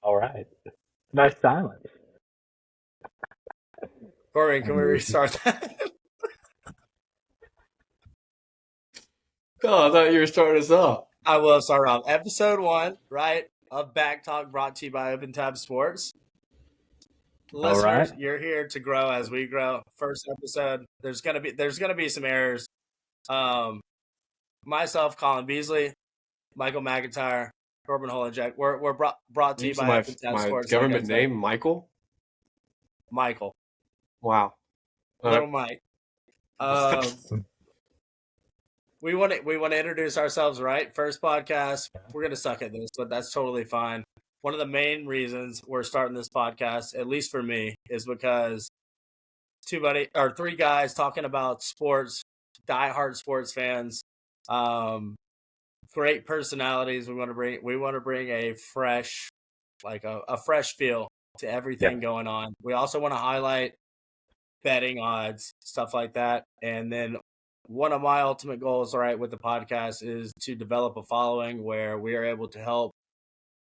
All right. Nice silence. Corbin, can we restart that? Oh, I thought you were starting us off. I will start off. Episode 1, right, of Back Talk brought to you by Open Tab Sports. Listeners, you're here to grow as we grow. First episode, there's gonna be some errors. Myself, Colin Beasley, Michael McIntyre, Corbin Holenjack. We're brought to you by Open Tab Sports. My government name, Michael? Michael. Wow. Little Mike. We want to introduce ourselves, right? First podcast. We're gonna suck at this, but that's totally fine. One of the main reasons we're starting this podcast, at least for me, is because three guys talking about sports, diehard sports fans, great personalities. We want to bring a fresh, a fresh feel to everything going on. We also want to highlight betting odds, stuff like that, and then one of my ultimate goals, right, with the podcast is to develop a following where we are able to help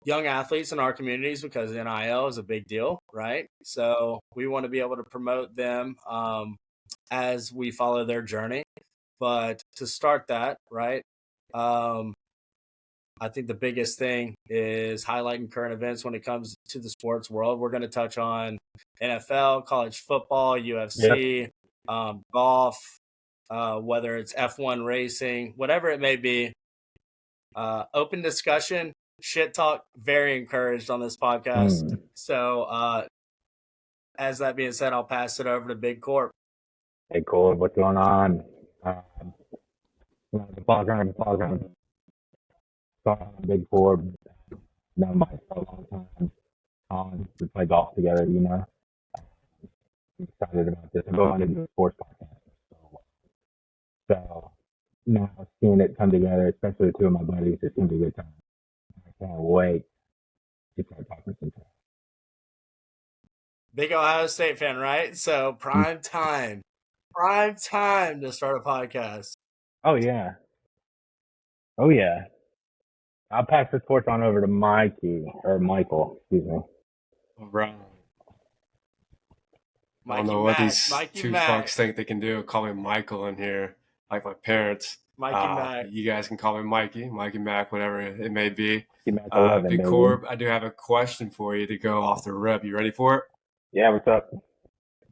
young athletes in our communities because NIL is a big deal, right? So we want to be able to promote them as we follow their journey. But to start that, right, I think the biggest thing is highlighting current events when it comes to the sports world. We're going to touch on NFL, college football, UFC, golf, whether it's F1 racing, whatever it may be. Open discussion, shit talk, very encouraged on this podcast. So as that being said, I'll pass it over to Big Corp. Hey, Corp, what's going on? The background. Big Corp. Known Mike for a long time. We play golf together, you know. I'm excited about this. I'm going to do a sports podcast. So now seeing it come together, especially with two of my buddies, it's going to be a good time. I can't wait to start talking some time. Big Ohio State fan, right? So prime time to start a podcast. Oh yeah. I'll pass the torch on over to Michael, excuse me. Right. I don't know what these two fucks think they can do. Call me Michael in here, like my parents. Mac. You guys can call me Mikey Mac, whatever it may be. Big Corb, I do have a question for you to go off the rip. You ready for it? Yeah, what's up?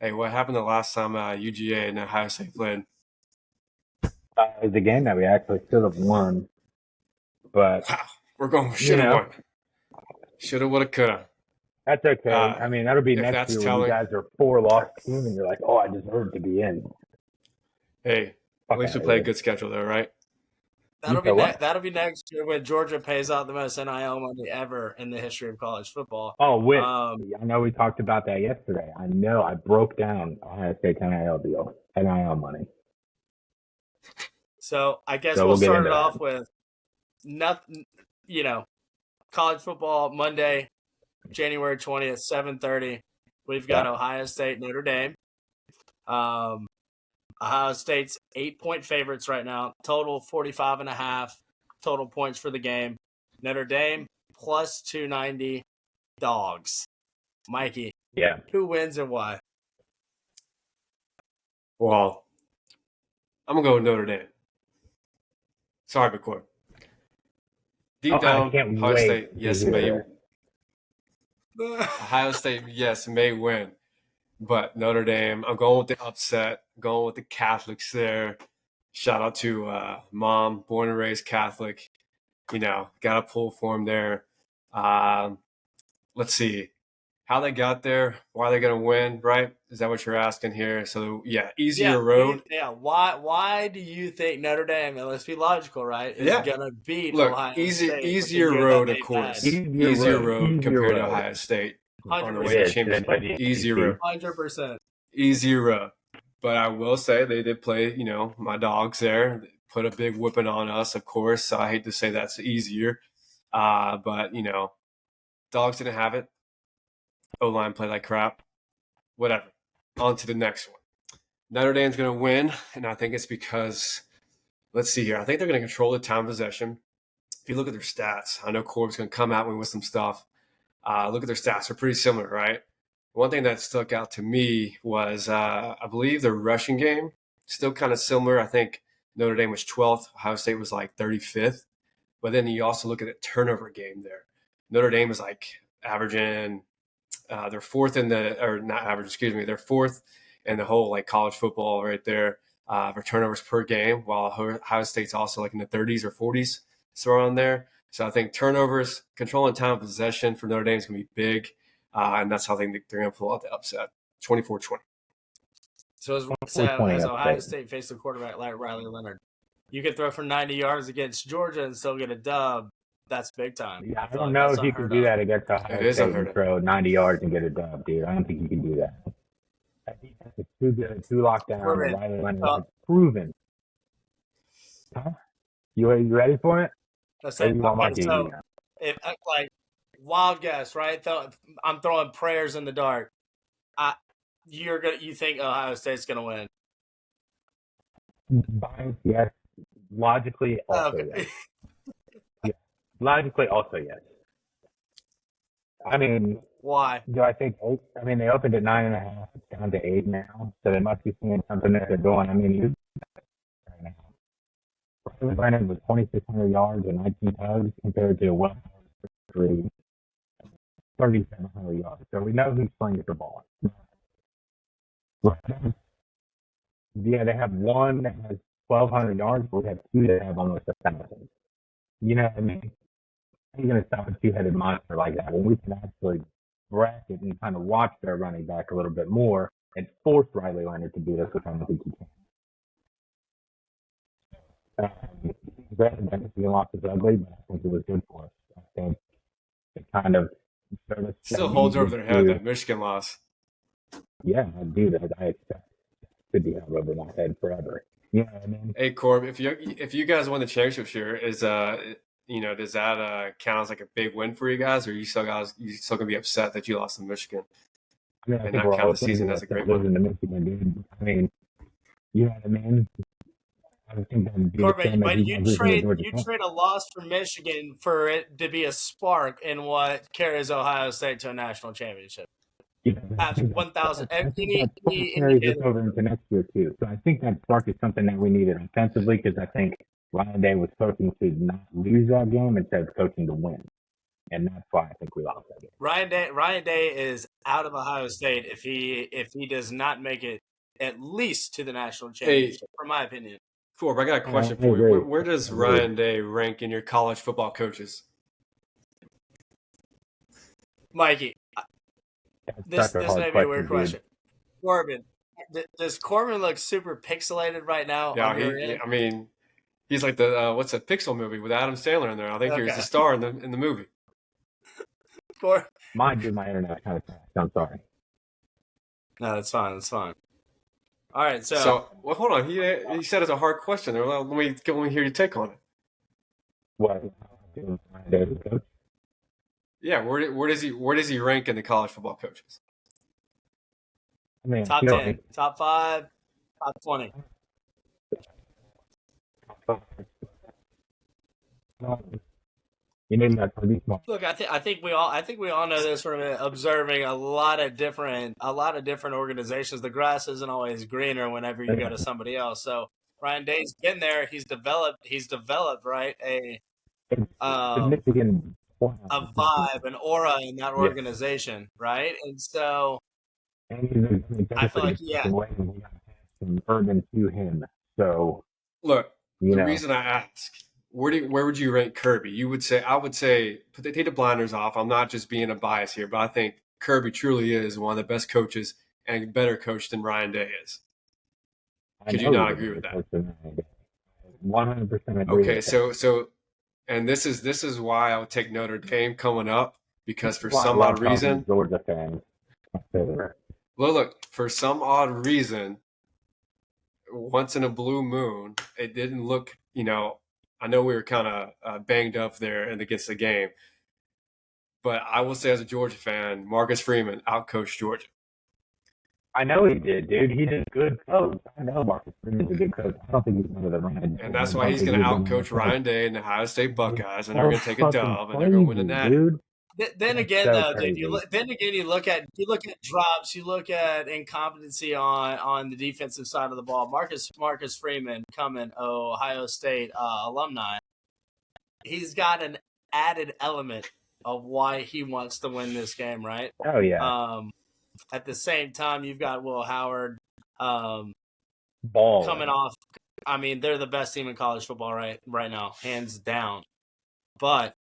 Hey, what happened the last time UGA and Ohio State played? It was a game that we actually should have won. But wow, we're going should have won. Shoulda, woulda, coulda. That's okay. I mean, that'll be next year when you guys are 4-loss team and you're like, oh, I deserve to be in. Hey, at least we play a good schedule though, right? That'll be next year when Georgia pays out the most NIL money ever in the history of college football. Oh, I know we talked about that yesterday. I know I broke down Ohio State's NIL deal, NIL money. So I guess we'll start it off with nothing. You know, college football Monday, January 20th, 7:30. We've got Ohio State, Notre Dame. Ohio State's 8-point favorites right now. Total 45.5 total points for the game. Notre Dame plus 290 dogs. Mikey. Yeah. Who wins and why? Well, I'm going to go with Notre Dame. Sorry, McCoy. Deep down, Ohio State, yes, may. Ohio State, yes, may win. But Notre Dame, I'm going with the upset, going with the Catholics there. Shout out to mom, born and raised Catholic. You know, got to pull for them there. Let's see how they got there, why they're going to win, right? Is that what you're asking here? So, easier road. Yeah, why do you think Notre Dame, and let's be logical, right, is going to beat Ohio State? Easier road, of course. Easier road compared to Ohio State. 100%. Easier road. 100%. Easier road. But I will say they did play, my dogs there. Put a big whipping on us, of course. So I hate to say that's easier. But, dogs didn't have it. O-line played like crap. Whatever. On to the next one. Notre Dame's going to win, and I think it's because, let's see here. I think they're going to control the time of possession. If you look at their stats, I know Corb's going to come at me with some stuff. look at their stats; they're pretty similar, right? One thing that stuck out to me was I believe the rushing game still kind of similar. I think Notre Dame was 12th, Ohio State was like 35th. But then you also look at the turnover game there. Notre Dame is like averaging, they're fourth in the, or not average, excuse me, they're fourth in the whole like college football right there for turnovers per game, while Ohio State's also like in the 30s or 40s, so around there. So I think turnovers, controlling time of possession for Notre Dame is going to be big, and that's how they're going to pull out the upset, 24-20. So as Ohio State faced a quarterback like Riley Leonard, you could throw for 90 yards against Georgia and still get a dub. That's big time. Yeah, I don't know if you can do that against Ohio State and throw 90 yards and get a dub, dude. I don't think you can do that. That defense is too good, too locked down. Riley Leonard has proven. Huh? You ready for it? If like wild guess, right? I'm throwing prayers in the dark. You think Ohio State's gonna win? Yes. Logically, also yes. Yeah. Logically, also yes. I mean, why? Do I think 8? I mean, they opened at 9.5. It's down to 8 now, so they must be seeing something that they're doing. I mean, right now, Brennan was 2,600 yards and 19 tugs compared to 3,700 yards. So we know who's playing the ball. Yeah, they have one that has 1,200 yards, but we have two that have almost 1,000. You know what I mean? You're going to stop a two-headed monster like that when we can actually bracket and kind of watch their running back a little bit more and force Riley Leonard to do this, which I don't think he can. Granted, the loss is ugly, but I think it was good for us. I think it kind of showed us. Still holds over their head, that Michigan loss. Yeah, I do that. I expect it to be held over my head forever. You know what I mean? Hey, Corb, if you guys win the championship here, does that count as like a big win for you guys, or you still gonna be upset that you lost to Michigan? I mean, I think not count the season as a great win. To Michigan, dude. I mean, you know what I mean? I think that'd be Corbin, but you trade a loss for Michigan for it to be a spark in what carries Ohio State to a national championship. Yeah, at 1,000. And carries us over into next year too. So I think that spark is something that we needed offensively, because I think Ryan Day was coaching to not lose that game instead of coaching to win, and that's why I think we lost that game. Ryan Day is out of Ohio State if he does not make it at least to the national championship, from my opinion. Cool. I got a question for you. Where does Ryan Day rank in your college football coaches? Mikey, this may be a weird question. Corbin, does Corbin look super pixelated right now? Yeah, I mean, he's like the what's a Pixel movie with Adam Sandler in there? I think he was the star in the movie. Mine did my internet kind of fast. I'm sorry. No, that's fine. That's fine. All right, so well, hold on. He said it's a hard question. Let me hear your take on it. What? Yeah, where does he rank in the college football coaches? I mean, top 10, top 5, top 20. You need that to be smart. Look, I think we all know this from observing a lot of different organizations. The grass isn't always greener whenever you go to somebody else. So Ryan Day's been there. He's developed right a significant a vibe, an aura in that organization, right? And so I feel like some urban to him. So look, the reason I ask, where would you rank Kirby? I would say take the blinders off. I'm not just being a bias here, but I think Kirby truly is one of the best coaches and a better coach than Ryan Day is. Could you not agree with that? 100% agree. Okay, so and this is why I would take Notre Dame coming up, because for some odd reason, Georgia fans. Look, for some odd reason, once in a blue moon, it didn't look, I know we were kind of banged up there against the game, but I will say as a Georgia fan, Marcus Freeman outcoached Georgia. I know he did, dude. He's a good coach. I know Marcus Freeman's a good coach. I don't think he's better than Ryan Day. And that's why he's going to outcoach Ryan Day and the Ohio State Buckeyes, and they're going to take a dub, and they're going to win the Natty. Dude, Then That's again, so though, dude, crazy. you look at drops, you look at incompetency on the defensive side of the ball. Marcus Freeman, coming Ohio State alumni, he's got an added element of why he wants to win this game, right? Oh yeah, At the same time, you've got Will Howard coming balling. off. I mean, they're the best team in college football right now, hands down. But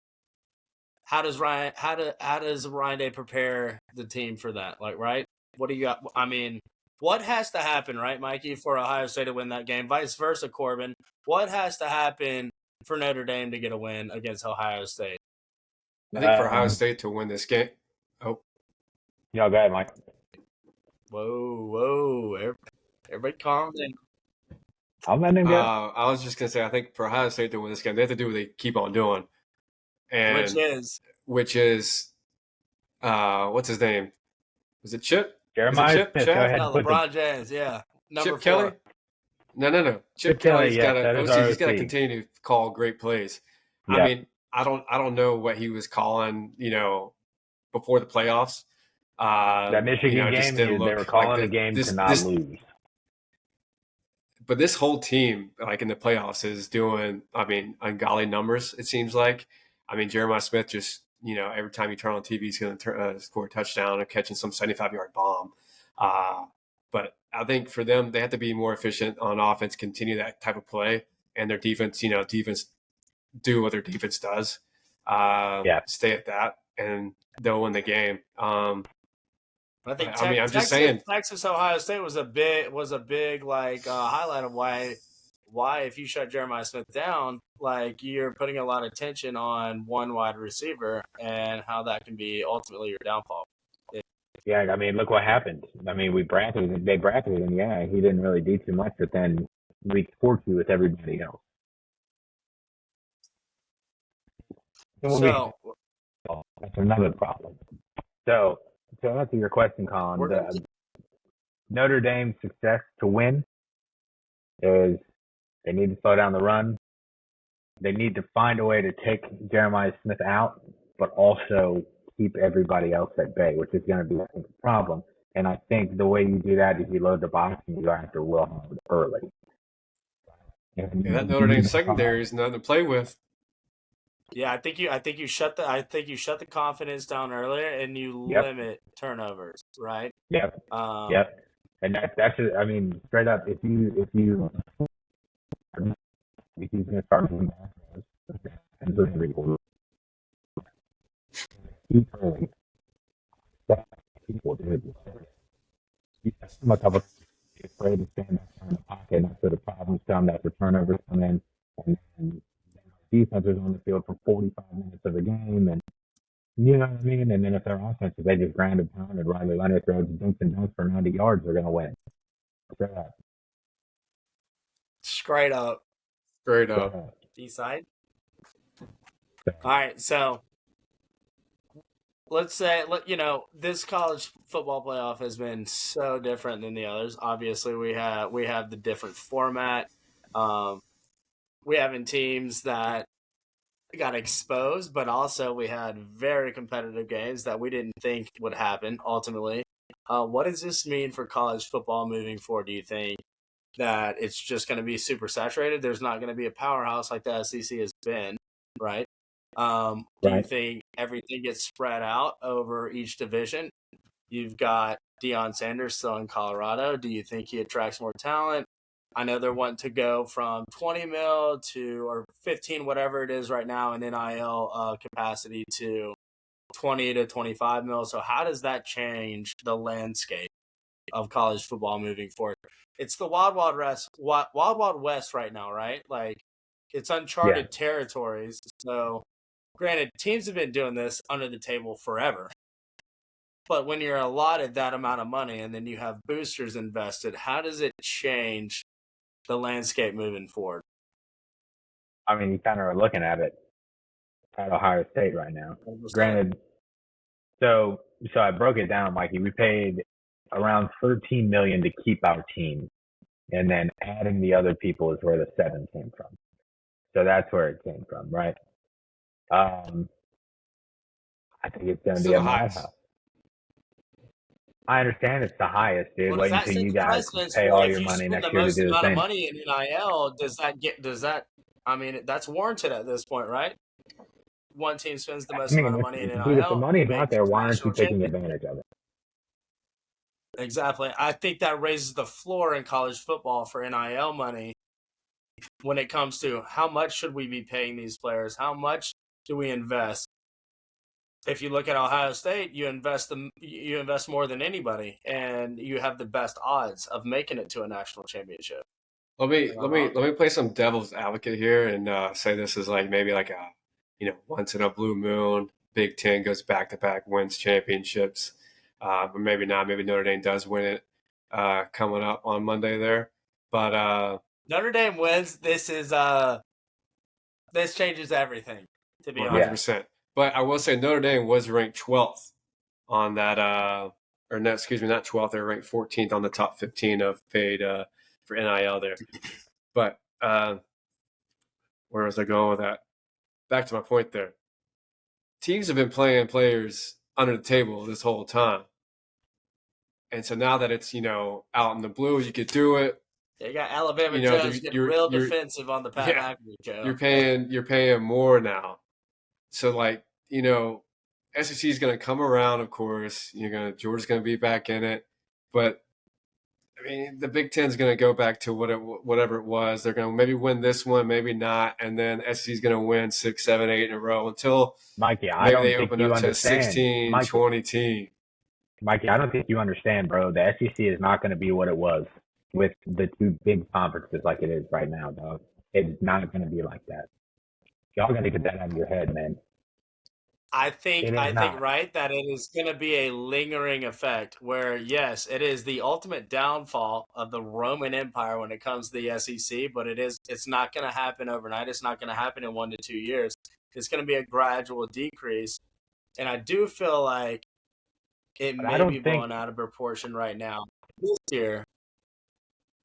how does Ryan Day prepare the team for that? Like, right? What do you got? I mean, what has to happen, right, Mikey, for Ohio State to win that game? Vice versa, Corbin. What has to happen for Notre Dame to get a win against Ohio State? I think for Ohio State to win this game. Oh, go ahead, Mike. Whoa! Everybody, calm down. I'm letting him go. I was just gonna say, I think for Ohio State to win this game, they have to do what they keep on doing, and which is what's his name? Was it Chip? Jeremiah Chip? Smith. Go ahead. No, LeBron James, yeah. Chip 4. Kelly? No. Chip Kelly's got to. He's got to continue to call great plays. Yeah. I mean, I don't know what he was calling, before the playoffs. That Michigan game, they were calling the game to not lose. But this whole team, like in the playoffs, is doing, ungodly numbers, it seems like. I mean, Jeremiah Smith just, every time you turn on TV, he's going to score a touchdown or catching some 75-yard bomb. But I think for them, they have to be more efficient on offense, continue that type of play, and their defense, defense do what their defense does. Stay at that, and they'll win the game. I think I'm just saying, Texas Ohio State was a big highlight of why if you shut Jeremiah Smith down, like, you're putting a lot of tension on one wide receiver and how that can be ultimately your downfall. Yeah, I mean, look what happened. I mean, they bracketed him. Yeah, he didn't really do too much, but then reached 4-2 with everybody else. So that's another problem. So to answer your question, Colin, Notre Dame's success to win is they need to slow down the run. They need to find a way to take Jeremiah Smith out, but also keep everybody else at bay, which is going to be, I think, a problem. And I think the way you do that is you load the box and you go after Will Howard early. That Notre Dame secondary is nothing to play with. Yeah, I think you shut the confidence down earlier and you limit turnovers, right? Yep. And that's just, I mean, straight up, if he's going to start doing that, and early, people do it. Much of afraid to stand back in the pocket, and that's where the problems come. That's where turnovers come in, and then defense is on the field for 45 minutes of the game, and you know what I mean. And then if their offense, if they just ground and pound, and Riley Leonard throws dunks and dunks for 90 yards, they're going to win. Straight up. D-side. All right, so let's say, this college football playoff has been so different than the others. Obviously, we have the different format. We having teams that got exposed, but also we had very competitive games that we didn't think would happen ultimately. What does this mean for college football moving forward? Do you think that it's just going to be super saturated? There's not going to be a powerhouse like the SEC has been, right? Do you think everything gets spread out over each division? You've got Deion Sanders still in Colorado. Do you think he attracts more talent? I know they're wanting to go from 20 mil or 15, whatever it is right now in NIL capacity, to 20 to 25 mil. So how does that change the landscape of college football moving forward? It's the wild, wild west right now, right? Like, it's uncharted territories. So granted, teams have been doing this under the table forever. But when you're allotted that amount of money and then you have boosters invested, how does it change the landscape moving forward? I mean, you kind of are looking at it at Ohio State right now. Granted, so I broke it down, Mikey. We paid around $13 million to keep our team, and then adding the other people is where the 7 came from. So that's where it came from, right? I think it's going to Still be a the highest. madhouse. I understand it's the highest, dude. Well, does Wait that until set you the guys precedence pay for all if your you money spend next the year to most do the amount of same. money in NIL? I mean, that's warranted at this point, right? One team spends the most amount of money in Dude, if the NIL, they money's make out the there, why aren't you national taking championship. advantage of it? Exactly. I think that raises the floor in college football for NIL money when it comes to how much should we be paying these players? How much do we invest? If you look at Ohio State, you invest more than anybody, and you have the best odds of making it to a national championship. Let me play some devil's advocate here and say this is like maybe like a once in a blue moon. Big Ten goes back to back, wins championships, but maybe not. Maybe Notre Dame does win it coming up on Monday there. But Notre Dame wins. This changes everything. To be honest, 100%. But I will say Notre Dame was ranked 12th on that, or no, excuse me, not 12th. They were ranked 14th on the top 15 of paid for NIL there. But where was I going with that? Back to my point there. Teams have been playing players under the table this whole time. And so now that it's, out in the blue, you could do it. You got Alabama Joe's getting real defensive on the Pat McAfee show. You're paying more now. So SEC is going to come around, of course. Georgia's going to be back in it, but I mean, the Big Ten's going to go back to whatever it was. They're going to maybe win this one, maybe not, and then SEC is going to win 6, 7, 8 in a row until Mikey, maybe they open up to a 16, Mikey, 20 team. Mikey, I don't think you understand, bro. The SEC is not going to be what it was with the two big conferences like it is right now, dog. It's not going to be like that. Y'all got to get that out of your head, man. I think right that it is going to be a lingering effect where, yes, it is the ultimate downfall of the Roman Empire when it comes to the SEC, but it's not going to happen overnight. It's not going to happen in 1 to 2 years. It's going to be a gradual decrease, and I do feel like it may be blown out of proportion right now this year.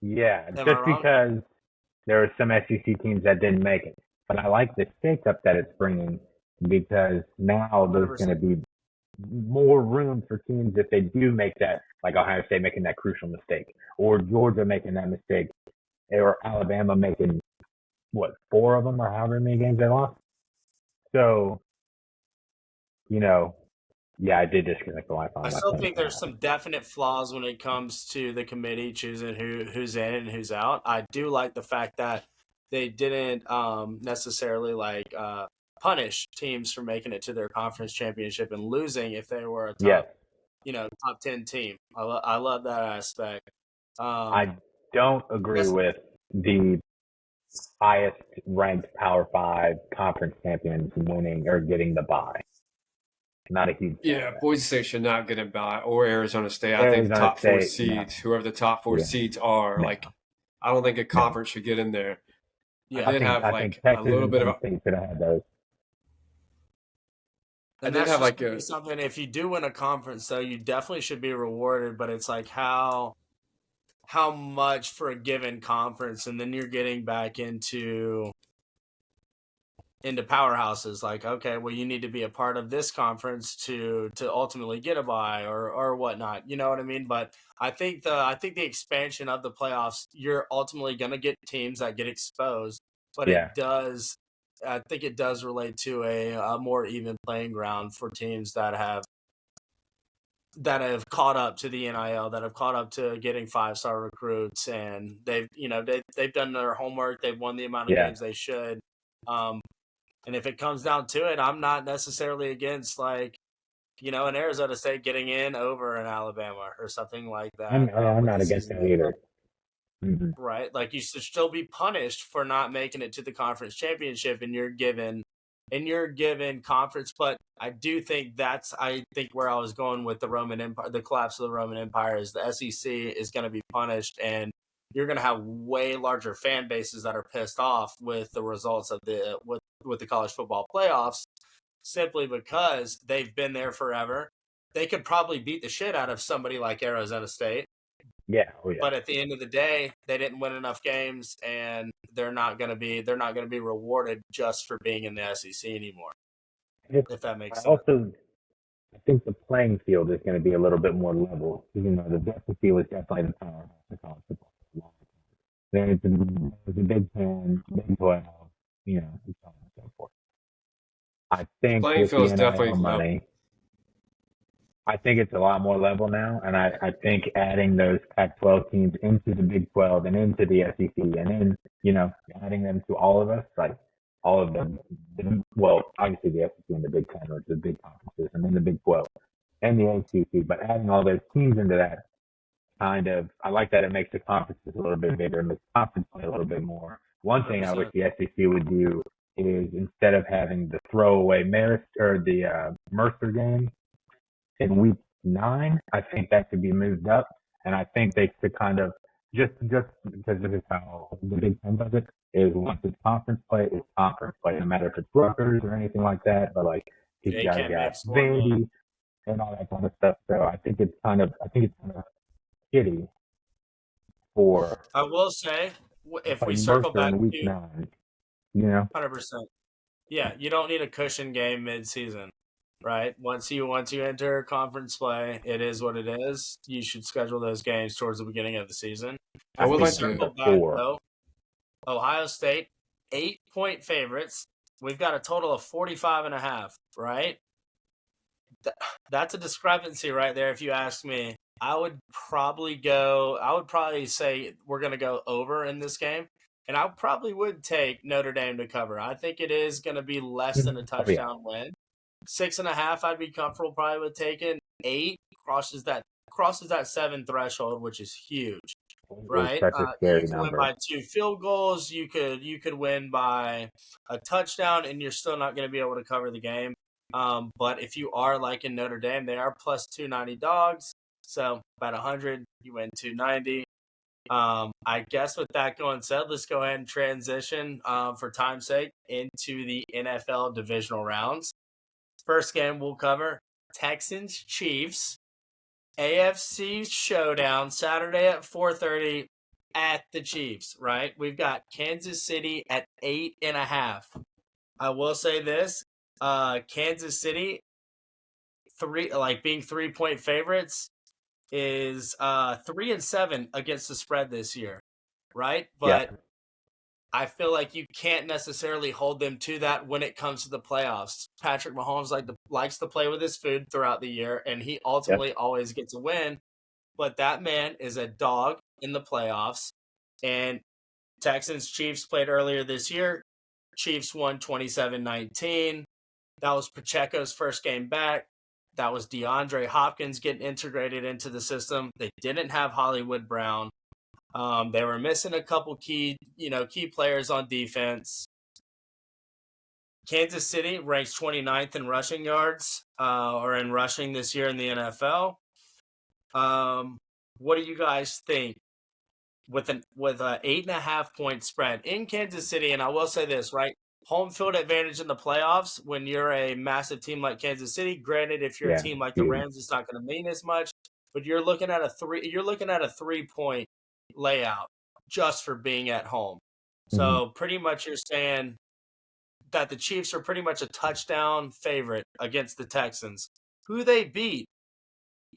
Yeah, just because there are some SEC teams that didn't make it, but I like the shakeup that it's bringing. Because now there's going to be more room for teams if they do make that, like Ohio State making that crucial mistake, or Georgia making that mistake, or Alabama making, 4 of them or however many games they lost. So, yeah, I did disconnect the Wi-Fi. I still think there's some definite flaws when it comes to the committee choosing who's in and who's out. I do like the fact that they didn't necessarily punish teams for making it to their conference championship and losing if they were a top 10 team. I love that aspect. I don't agree with the highest ranked Power 5 conference champions winning or getting the bye. Not a huge Boise State should not get a bye, or Arizona State. I think the top 4 seeds, whoever the top 4 seeds are, I don't think a conference should get in there. Yeah, I did have a little bit of a could have had those. And that's just something. If you do win a conference, though, you definitely should be rewarded. But it's like how much for a given conference, and then you're getting back into powerhouses. Like, okay, well, you need to be a part of this conference to ultimately get a bye or whatnot. You know what I mean? But I think the expansion of the playoffs, you're ultimately going to get teams that get exposed. But I think it does relate to a more even playing ground for teams that have caught up to the NIL, that have caught up to getting 5-star recruits, and they've done their homework. They've won the amount of games they should. And if it comes down to it, I'm not necessarily against an Arizona State getting in over an Alabama or something like that. I'm not against that either. Mm-hmm. Right? Like, you should still be punished for not making it to the conference championship, and you're given conference. But I do think where I was going with the Roman Empire, the collapse of the Roman Empire, is the SEC is going to be punished, and you're going to have way larger fan bases that are pissed off with the results of with the college football playoffs, simply because they've been there forever. They could probably beat the shit out of somebody like Arizona State. Yeah, But at the end of the day, they didn't win enough games, and they're not going to be rewarded just for being in the SEC anymore. If that makes sense. I think the playing field is going to be a little bit more level. You know, the SEC was definitely the powerhouse of college football. Then it's a Big 10, Big 12, you know, and so on and so forth. I think Playing with field the is NIL definitely level. money, I think it's a lot more level now, and I think adding those Pac-12 teams into the Big 12 and into the SEC, and then you know adding them to all of us, like all of them. Well, obviously the SEC and the Big 10, which are the big conferences, and then the Big 12 and the ACC. But adding all those teams into that kind of, I like that it makes the conferences a little bit bigger, and makes the conference play a little bit more. One thing I wish 100%. the SEC would do is instead of having the throwaway Marist or the Mercer game in week 9, I think that could be moved up, and I think they could kind of just because this is how the Big Ten does it is once it's conference play, it's conference play, no matter if it's Rutgers or anything like that. But like you They guys can't got mix one up. Vandy and all that kind of stuff, so I think it's kind of shitty for I will say, if we like circle Mercer back in week to 9, you know. 100%, yeah, you don't need a cushion game mid-season, right? Once you enter conference play, it is what it is. You should schedule those games towards the beginning of the season. I If would we like to. circle back, Before. though, Ohio State, 8-point favorites. We've got a total of 45.5, right? That's a discrepancy right there, if you ask me. I would probably say we're going to go over in this game. And I probably would take Notre Dame to cover. I think it is going to be less than a touchdown win. 6.5, I'd be comfortable probably with taking. 8 crosses that 7 threshold, which is huge, right? Such a You scary can win number. by 2 field goals. You could win by a touchdown, and you're still not going to be able to cover the game. But if you are like in Notre Dame, they are plus 290 dogs. So about 100, you win 290. I guess with that going said, let's go ahead and transition for time's sake into the NFL divisional rounds. First game we'll cover Texans Chiefs, AFC showdown Saturday at 4:30 at the Chiefs. Right, we've got Kansas City at 8.5. I will say this: Kansas City, being 3-point favorites, is 3-7 against the spread this year, right? But Yeah. I feel like you can't necessarily hold them to that when it comes to the playoffs. Patrick Mahomes likes to play with his food throughout the year, and he ultimately always gets a win. But that man is a dog in the playoffs. And Texans Chiefs played earlier this year. Chiefs won 27-19. That was Pacheco's first game back. That was DeAndre Hopkins getting integrated into the system. They didn't have Hollywood Brown. They were missing a couple key players on defense. Kansas City ranks 29th in rushing yards, or in rushing this year in the NFL. What do you guys think with a 8.5-point spread in Kansas City? And I will say this, right? Home field advantage in the playoffs when you're a massive team like Kansas City. Granted, if you're a team like the Rams, it's not going to mean as much. But you're looking at a 3-point layout just for being at home. So pretty much you're saying that the Chiefs are pretty much a touchdown favorite against the Texans, who they beat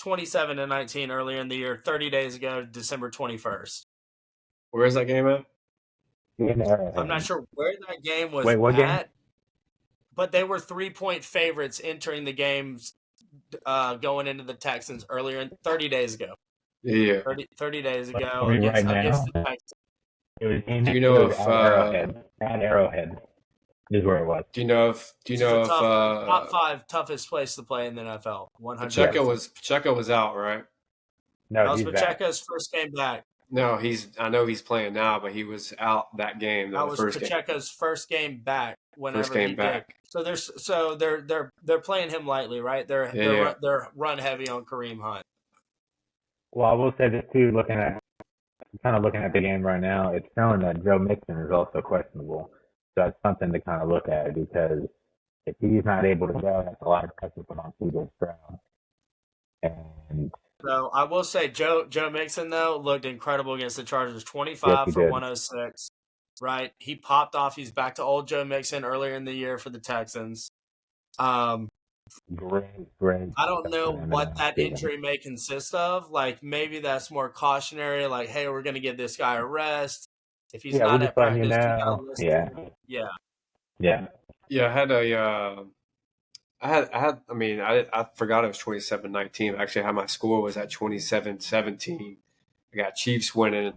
27-19 earlier in the year, 30 days ago, December 21st. Where is that game at? I'm not sure where that game was Wait, what at, game? but they were 3-point favorites entering the games going into the Texans earlier, 30 days ago. Yeah. 30 days ago Right against now, the Texans. it was Do you know if Arrowhead? At Arrowhead is where it was. Do you know if top 5 toughest place to play in the NFL? 100%. Pacheco was out, right? No, that was he's back. Pacheco's first game back. No, I know he's playing now, but he was out that game. That was Pacheco's first game back. Whenever he did. So they're playing him lightly, right? They're run heavy on Kareem Hunt. Well, I will say this too. Looking at the game right now, it's showing that Joe Mixon is also questionable. So that's something to kind of look at, because if he's not able to go, that's a lot of pressure put on CJ Stroud. And so I will say Joe Mixon, though, looked incredible against the Chargers. 25 for 106. Right, he popped off. He's back to old Joe Mixon earlier in the year for the Texans. Great. I don't stuff for know them in what the that season. injury may consist of. Like, maybe that's more cautionary, like, hey, we're going to give this guy a rest. If he's Yeah, we're not just at letting you practice, you got to know. list Yeah, him. Yeah. yeah. Yeah, I had a. I mean, I forgot it was 27-19. Actually, how my score was at 27-17. I got Chiefs winning.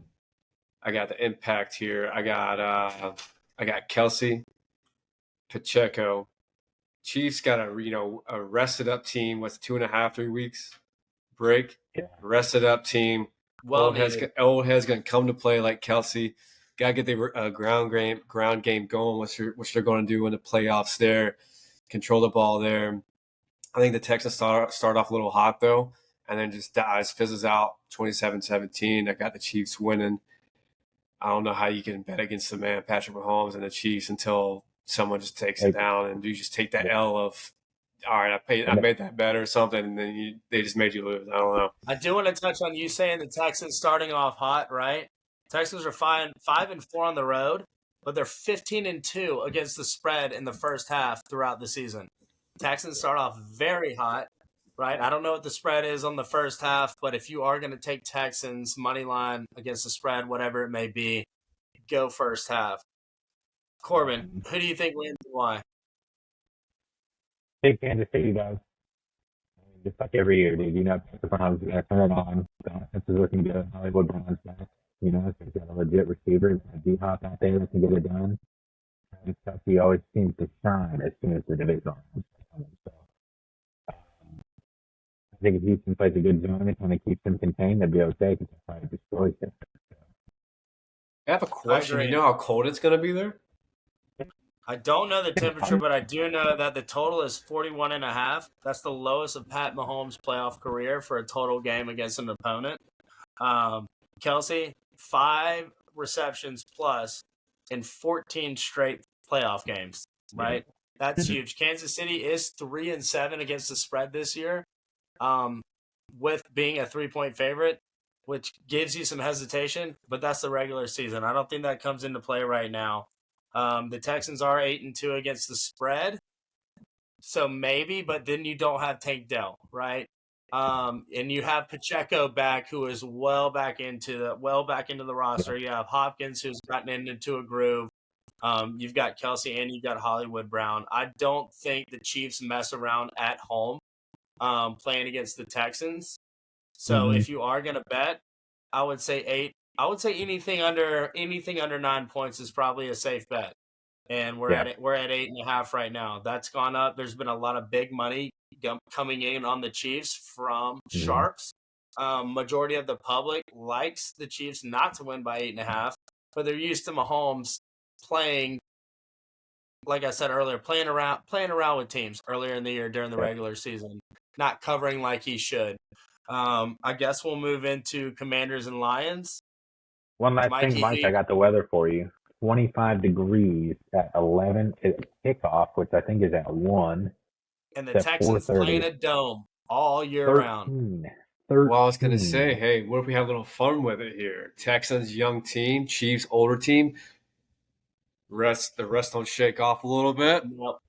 I got the impact here. I got Kelsey, Pacheco. Chiefs got a rested up team. What's 2.5, 3 weeks break? Yeah. Rested up team. Well needed. Old head's gonna come to play like Kelsey. Got to get the ground game going, which they're going to do in the playoffs. There, control the ball there. I think the Texans start off a little hot though, and then just fizzes out 27-17. I got the Chiefs winning. I don't know how you can bet against the man Patrick Mahomes and the Chiefs until someone just takes it down and you just take that L of, all right, I made that bet or something, and then they just made you lose. I don't know. I do want to touch on you saying the Texans starting off hot, right? Texans are 5-4 on the road, but they're 15-2 against the spread in the first half throughout the season. Texans start off very hot, right? I don't know what the spread is on the first half, but if you are going to take Texans money line against the spread, whatever it may be, go first half. Corbin, who do you think wins and why? Take Kansas City does. Just like every year, dude. You know, Patrick Mahomes is going to turn it on. The offense is looking good. Hollywood Brown's back. You know, so he's got a legit receiver. D-Hop out there that can get it done. And stuff. He always seems to shine as soon as the division rounds come. So, I think if Houston plays a good zone and kind of keeps them contained, they'll be okay because they'll probably destroy them. I have a question. You know how cold it's going to be there? I don't know the temperature, but I do know that the total is 41.5. That's the lowest of Pat Mahomes' playoff career for a total game against an opponent. Kelsey, 5 receptions plus in 14 straight playoff games, right? That's huge. Kansas City is 3-7 against the spread this year, with being a 3-point favorite, which gives you some hesitation, but that's the regular season. I don't think that comes into play right now. The Texans are 8-2 against the spread, so maybe, but then you don't have Tank Dell, right? And you have Pacheco back, who is well back into the roster. You have Hopkins, who's gotten into a groove. You've got Kelsey and you've got Hollywood Brown. I don't think the Chiefs mess around at home playing against the Texans. So if you are gonna bet, I would say 8. I would say anything under 9 points is probably a safe bet. And we're at 8.5 right now. That's gone up. There's been a lot of big money coming in on the Chiefs from sharps. Majority of the public likes the Chiefs not to win by 8.5, but they're used to Mahomes playing, like I said earlier, playing around with teams earlier in the year during the regular season, not covering like he should. I guess we'll move into Commanders and Lions. One last thing, Mike, I got the weather for you. 25 degrees at 11 kickoff, which I think is at 1. And the Texans play in a dome all year round. 13. Well, I was going to say, hey, what if we have a little fun with it here? Texans, young team, Chiefs, older team. The rest don't shake off a little bit. Nope.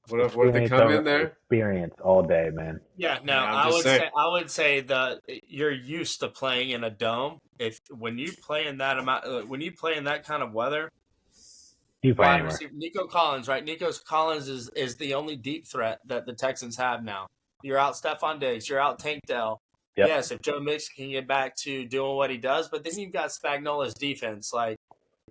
What if they come in there? Experience all day, man. Yeah, no, I would say that you're used to playing in a dome. When you play in that kind of weather, wide receiver Nico Collins, right? Nico Collins is the only deep threat that the Texans have now. You're out Stephon Diggs, you're out Tank Dell. Yep. Yes, if Joe Mixon can get back to doing what he does, but then you've got Spagnuolo's defense. Like,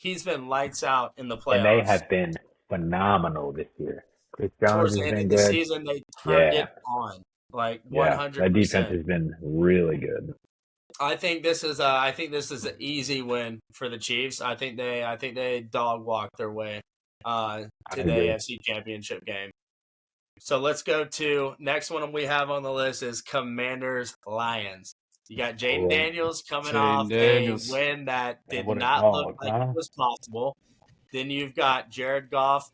he's been lights out in the playoffs. And they have been phenomenal this year. Chris Jones towards the end of the season, they turned it on, like 100%. That defense has been really good. I think this is an easy win for the Chiefs. I think they dog walked their way to the AFC Championship game. So let's go to next one we have on the list is Commanders Lions. You got Jaden Daniels coming off a win that did not look like it was possible. Then you've got Jared Goff.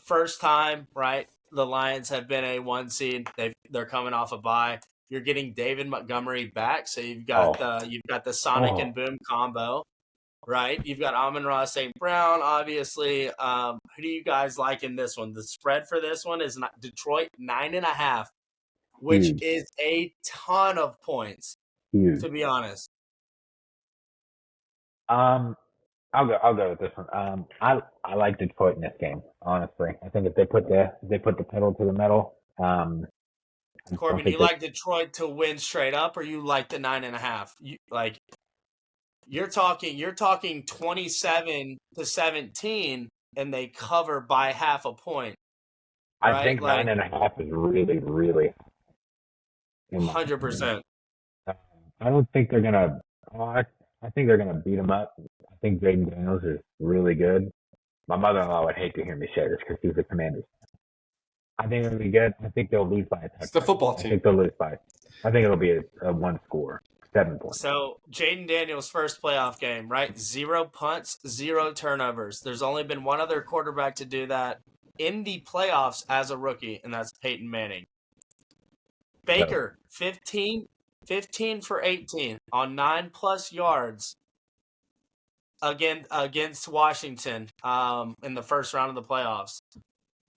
First time, right? The Lions have been a 1 seed. They're coming off a bye. You're getting David Montgomery back, so you've got the Sonic and Boom combo. right? You've got Amon-Ra St. Brown, obviously. Who do you guys like in this one? The spread for this one is Detroit 9.5, which Huge. is a ton of points, Huge. to be honest. I'll go with this one. I like Detroit in this game, honestly. I think if they put the pedal to the metal, Corbin, you like Detroit to win straight up, or you like the 9.5? You're talking 27-17, and they cover by half a point. Right? I think 9.5 is really, really 100%. I don't think they're gonna. I think they're gonna beat them up. I think Jaden Daniels is really good. My mother-in-law would hate to hear me say this because she's a Commanders fan. I think it'll be good. I think they'll lose by a touchdown. It's the football team. I think they'll lose by. I think it'll be a one score, 7 points. So Jaden Daniels' first playoff game, right? 0 punts, 0 turnovers. There's only been one other quarterback to do that in the playoffs as a rookie, and that's Peyton Manning. Baker, 15 for 18 on 9+ yards against Washington in the first round of the playoffs.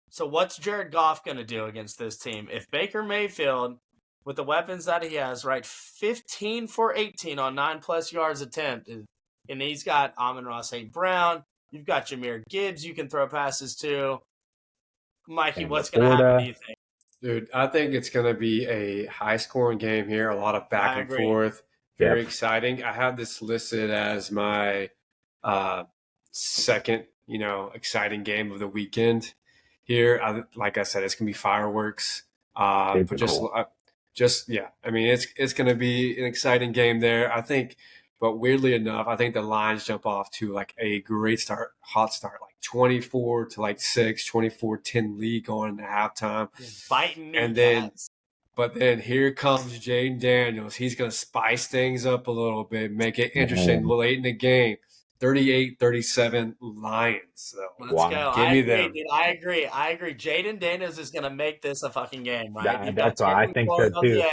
So what's Jared Goff going to do against this team? If Baker Mayfield, with the weapons that he has, right, 15 for 18 on 9+ yards attempted, and he's got Amon-Ra St. Brown, you've got Jahmyr Gibbs you can throw passes to. Mikey, what's going to happen, do you think? Dude, I think it's going to be a high-scoring game here, a lot of back and forth, very exciting. I have this listed as my second, exciting game of the weekend here. Like I said, it's going to be fireworks. But it's going to be an exciting game there, I think. But weirdly enough, I think the lines jump off to like a great hot start, like 24-6, 24-10 lead going into halftime. Biting and then, but then here comes Jaden Daniels. He's going to spice things up a little bit, make it interesting late in the game. 38-37 Lions. So let's go. Give me them. Dude, I agree. Jaden Daniels is going to make this a fucking game, right? That's why I think so too.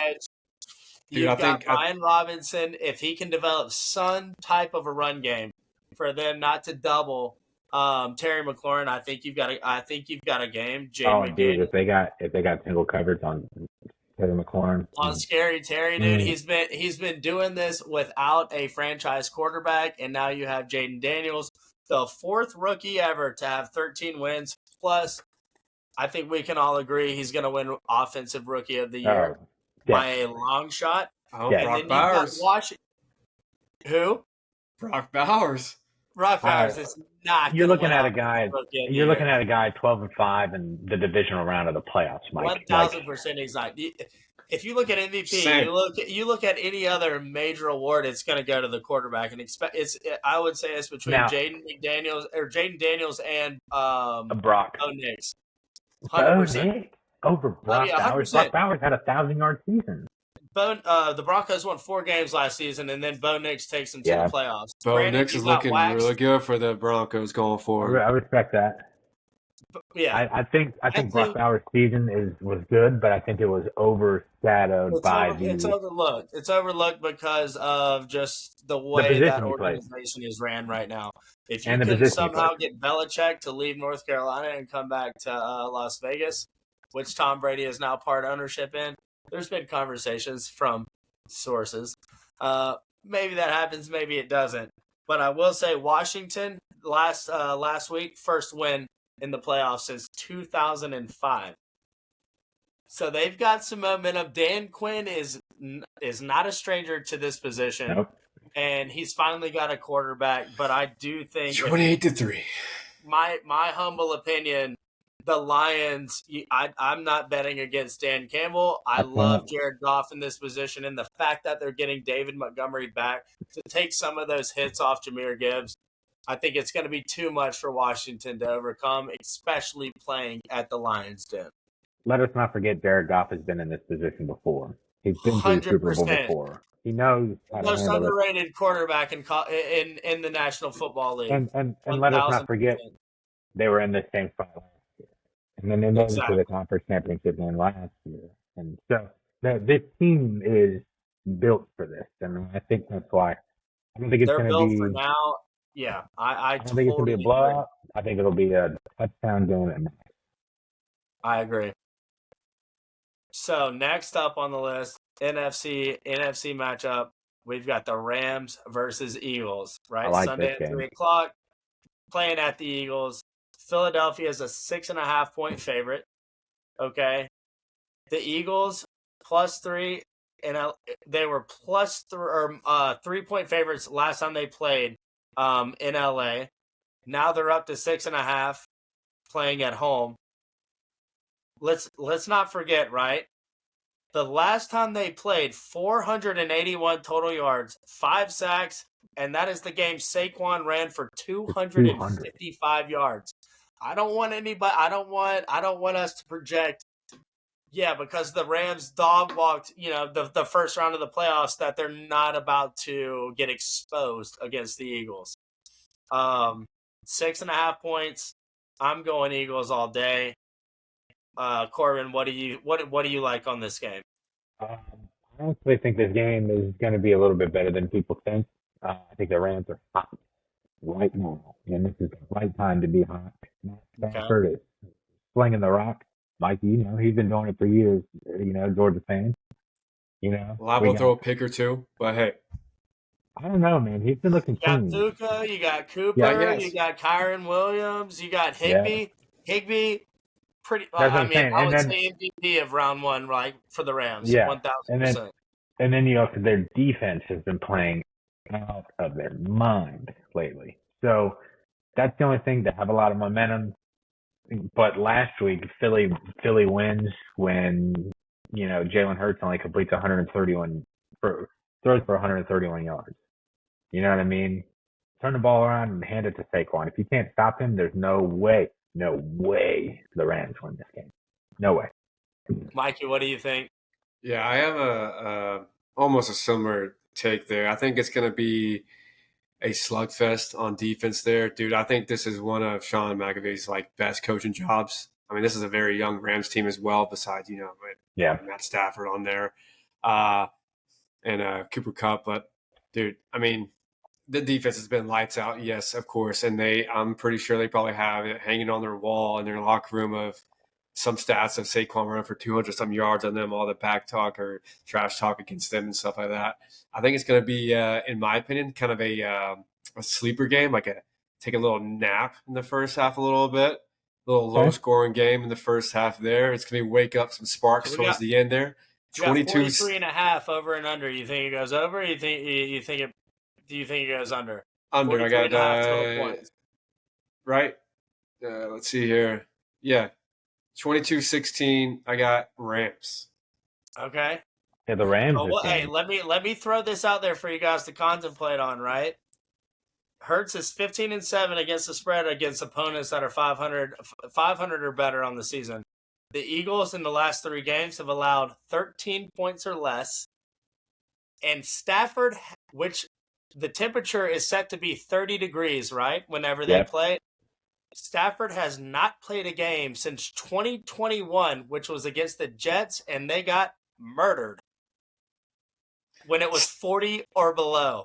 You've got Brian Robinson. If he can develop some type of a run game for them not to double Terry McLaurin, I think you've got a game. Dude, if they got single coverage on Terry McLaurin, on Scary Terry, dude, he's been doing this without a franchise quarterback, and now you have Jaden Daniels, the 4th rookie ever to have 13 wins. Plus, I think we can all agree he's going to win Offensive Rookie of the Year. By a long shot. Brock Bowers. Who? Brock Bowers. Brock Bowers is not. You're looking at a guy. You're looking at a guy 12-5 in the divisional round of the playoffs, Mike. 1,000% he's not. If you look at MVP, you look at any other major award, it's going to go to the quarterback, and I would say it's between Jaden Daniels and Brock. Bo Nix. 100%. Over Brock Bowers. Brock Bowers had a 1,000-yard season. The Broncos won 4 games last season, and then Bo Nix takes them to the playoffs. Bo Nix is looking really good for the Broncos going forward. I respect that. Yeah, I think Brock Bowers' season was good, but I think it was overshadowed by It's overlooked. It's overlooked because of just the way that organization is ran right now. If you can somehow get Belichick to leave North Carolina and come back to Las Vegas, which Tom Brady is now part ownership in, there's been conversations from sources. Maybe that happens, maybe it doesn't. But I will say Washington last week, first win in the playoffs since 2005. So they've got some momentum. Dan Quinn is not a stranger to this position. Nope. And he's finally got a quarterback. But I do think 28-3. My humble opinion, the Lions, I'm not betting against Dan Campbell. I love Jared Goff in this position, and the fact that they're getting David Montgomery back to take some of those hits off Jahmyr Gibbs, I think it's going to be too much for Washington to overcome, especially playing at the Lions' Den. Let us not forget Jared Goff has been in this position before. He's been through Super Bowl before. He knows how to handle it. Most underrated quarterback in the National Football League. And let us not forget they were in the same spot last year. And then they made it to the conference championship game last year. And so this team is built for this. And I think that's why. I don't think it's going to be. They're built for now. Yeah, I I don't think it's gonna be totally a agree. blowout. I think it'll be a touchdown game at max. I agree. So next up on the list, NFC matchup. We've got the Rams versus Eagles, I right? like this Sunday at game. 3:00, playing at the Eagles. Philadelphia is a 6.5-point favorite. Okay, the Eagles +3, and they were plus 3-point favorites last time they played in LA. Now they're up to 6.5, playing at home. Let's not forget, right? The last time they played, 481 total yards, 5 sacks, and that is the game Saquon ran for 255 yards. I don't want us to project, because the Rams dog walked, the first round of the playoffs, that they're not about to get exposed against the Eagles. 6.5 points. I'm going Eagles all day. Corbin, what do you like on this game? I honestly think this game is going to be a little bit better than people think. I think the Rams are hot right now, and this is the right time to be hot. Matt Stafford is slinging the rock. Like, he's been doing it for years, Georgia fan. Liable to throw a pick or two, but hey. I don't know, man. He's been looking clean. You got Puka, you got Cooper, you got Kyron Williams, you got Higbee. Yeah. Higbee, pretty. That's what I'm saying. I would say MVP of round one, right, for the Rams. Yeah, 1,000%. And then because their defense has been playing out of their mind lately. So that's the only thing. They have a lot of momentum. But last week, Philly wins when Jalen Hurts only completes 131 throws for 131 yards. You know what I mean? Turn the ball around and hand it to Saquon. If you can't stop him, there's no way the Rams win this game. No way. Mikey, what do you think? Yeah, I have a almost a similar take there. I think it's going to be a slugfest on defense there, dude. I think this is one of Sean McVay's best coaching jobs. I mean, this is a very young Rams team as well. Besides, Matt Stafford on there, and Cooper Kupp. But dude, I mean, the defense has been lights out, yes, of course, and I'm pretty sure they probably have it hanging on their wall in their locker room of some stats of Saquon running for 200 some yards on them, all the back talk or trash talk against them and stuff like that. I think it's going to be, in my opinion, kind of a sleeper game, take a little nap in the first half a little bit, a little low scoring game in the first half there. It's going to be wake up some sparks towards the end there. 43.5 over and under. You think it goes over? Do you think it goes under? Under. I got right. Let's see here. Yeah. 22-16. I got Rams. Okay. Yeah, the Rams. Hey, let me throw this out there for you guys to contemplate on, right? Hurts is 15-7 against the spread against opponents that are 500 or better on the season. The Eagles in the last 3 games have allowed 13 points or less. And Stafford, which the temperature is set to be 30 degrees, right? Whenever they play. Stafford has not played a game since 2021, which was against the Jets, and they got murdered when it was 40 or below.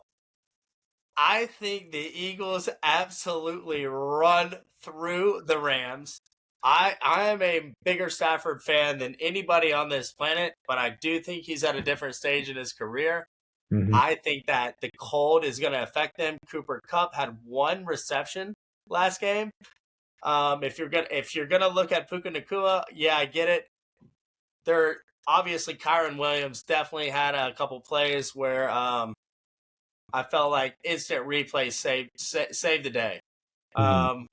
I think the Eagles absolutely run through the Rams. I am a bigger Stafford fan than anybody on this planet, but I do think he's at a different stage in his career. Mm-hmm. I think that the cold is going to affect them. Cooper Kupp had 1 reception last game. If you're gonna look at Puka Nacua, yeah, I get it. There obviously Kyron Williams definitely had a couple plays where I felt like instant replay saved the day. Mm-hmm.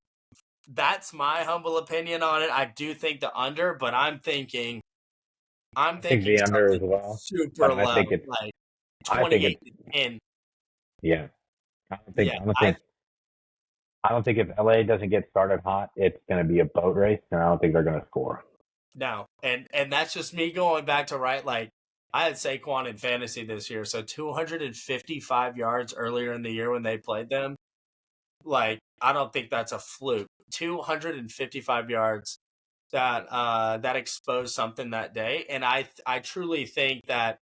That's my humble opinion on it. I do think the under, but I'm thinking the under as well. Super low, like 28-10. Yeah, I don't think if LA doesn't get started hot, it's going to be a boat race, and I don't think they're going to score. No, and that's just me going back to I had Saquon in fantasy this year, so 255 yards earlier in the year when they played them. I don't think that's a fluke. 255 yards that exposed something that day, and I truly think that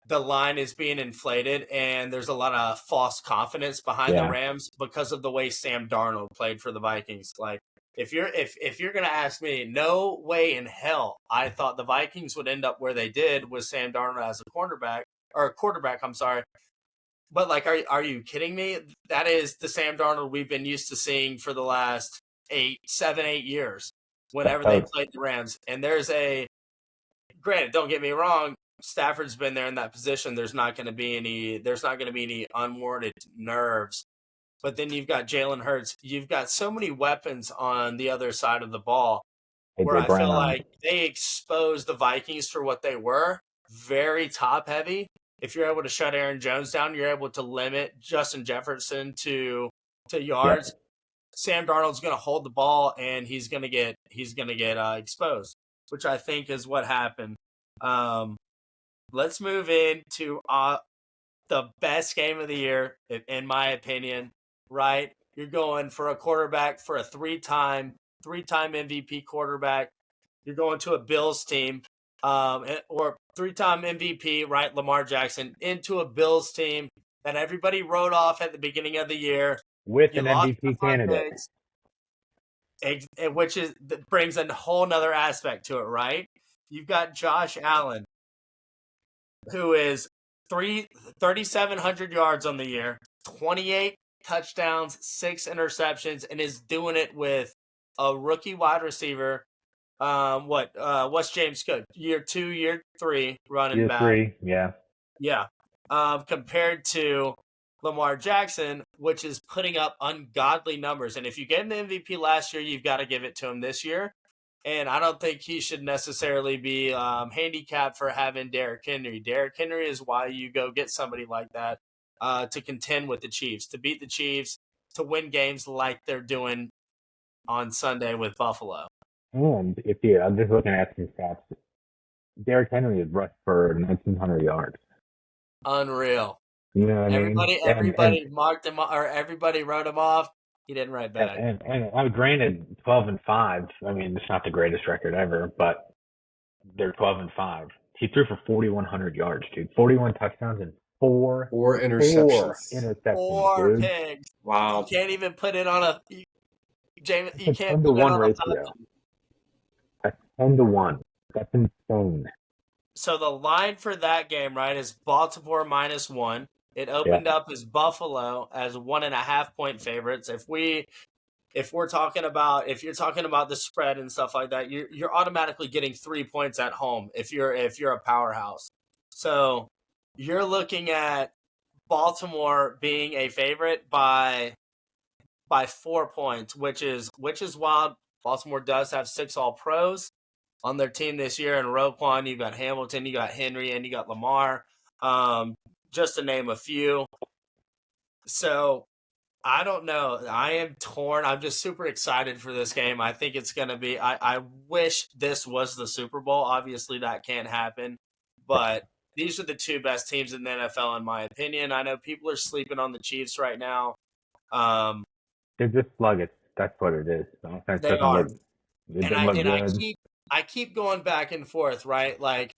the line is being inflated and there's a lot of false confidence behind the Rams because of the way Sam Darnold played for the Vikings. Like, if you're gonna ask me, no way in hell I thought the Vikings would end up where they did with Sam Darnold as a quarterback. I'm sorry. But like, are you kidding me? That is the Sam Darnold we've been used to seeing for the last 8 years whenever they played the Rams. And granted, don't get me wrong, Stafford's been there in that position. There's not going to be any unwarranted nerves. But then you've got Jalen Hurts. You've got so many weapons on the other side of the ball where I feel like they exposed the Vikings for what they were, very top heavy. If you're able to shut Aaron Jones down, you're able to limit Justin Jefferson to yards. Yep. Sam Darnold's going to hold the ball and he's going to get exposed, which I think is what happened. Let's move into the best game of the year, in my opinion. Right, you're going for a quarterback, for a three-time MVP quarterback. You're going to a Bills team, or three-time MVP, right? Lamar Jackson, into a Bills team that everybody wrote off at the beginning of the year with an MVP candidate, that brings a whole nother aspect to it, right? You've got Josh Allen, who is 3,700 yards on the year, 28 touchdowns, 6 interceptions, and is doing it with a rookie wide receiver. What's James Cook? Year 2, year 3 running back. Year 3, yeah. Compared to Lamar Jackson, which is putting up ungodly numbers. And if you gave him the MVP last year, you've got to give it to him this year. And I don't think he should necessarily be handicapped for having Derrick Henry. Derrick Henry is why you go get somebody like that to contend with the Chiefs, to beat the Chiefs, to win games like they're doing on Sunday with Buffalo. And I'm just looking at some stats. Derrick Henry has rushed for 1,900 yards. Unreal. You know what I mean? Everybody marked him, or everybody wrote him off. He didn't write back. And granted, 12-5. I mean, it's not the greatest record ever, but they're 12-5. He threw for 4,100 yards, dude. 41 touchdowns and four interceptions. 4 pigs. Wow. You can't even put it on a. James, you can't 10-1 ratio. That's 10-1. That's insane. So the line for that game, right, is Baltimore -1. It opened up as Buffalo as 1.5-point favorites. If you're talking about the spread and stuff like that, you're automatically getting 3 points at home if you're a powerhouse. So you're looking at Baltimore being a favorite by 4 points, which is wild. Baltimore does have 6 All-Pros on their team this year. And Roquan, you got Hamilton, you got Henry, and you got Lamar, just to name a few. So I don't know. I am torn. I'm just super excited for this game. I think it's going to be – I wish this was the Super Bowl. Obviously, that can't happen. But these are the 2 best teams in the NFL, in my opinion. I know people are sleeping on the Chiefs right now. They're just sluggish. That's what it is. They are. I keep going back and forth, right? Like,